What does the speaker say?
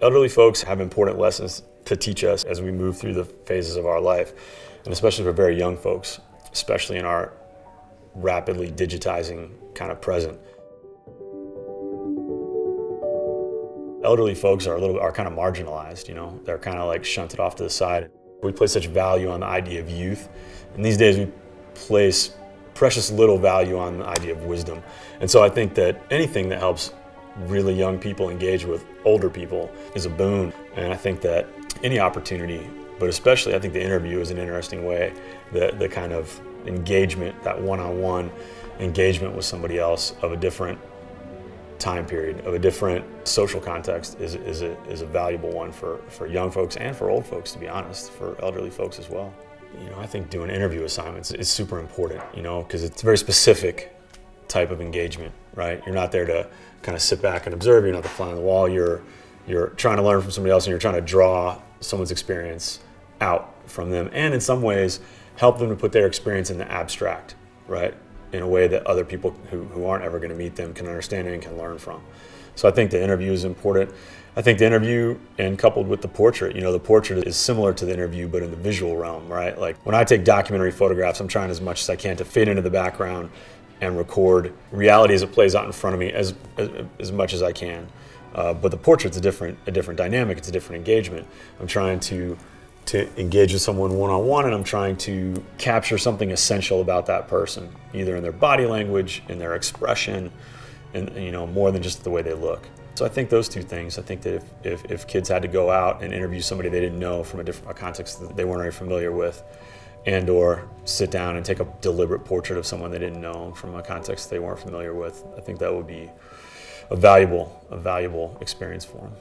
Elderly folks have important lessons to teach us as we move through the phases of our life, and especially for very young folks, especially in our rapidly digitizing kind of present. Elderly folks are kind of marginalized, you know, they're kind of like shunted off to the side. We place such value on the idea of youth, and these days we place precious little value on the idea of wisdom. And so I think that anything that helps really young people engage with older people is a boon. And I think that any opportunity, but especially I think the interview is an interesting way, the kind of engagement, that one-on-one engagement with somebody else of a different time period, of a different social context is a valuable one for young folks and for old folks, to be honest, for elderly folks as well. You know, I think doing interview assignments is super important, you know, because it's a very specific type of engagement, right? You're not there to kind of sit back and observe, you're not the fly on the wall, you're trying to learn from somebody else and you're trying to draw someone's experience out from them, and in some ways help them to put their experience in the abstract, right? In a way that other people who aren't ever going to meet them can understand and can learn from. So I think the interview is important. I think the interview, and coupled with the portrait, you know, the portrait is similar to the interview, but in the visual realm, right? Like when I take documentary photographs, I'm trying as much as I can to fit into the background and record reality as it plays out in front of me as much as I can. But the portrait's a different dynamic, it's a different engagement. I'm trying to engage with someone one-on-one, and I'm trying to capture something essential about that person, either in their body language, in their expression, and, you know, more than just the way they look. So I think those two things, I think that if kids had to go out and interview somebody they didn't know from a context that they weren't very familiar with, and or sit down and take a deliberate portrait of someone they didn't know from a context they weren't familiar with, I think that would be a valuable experience for them.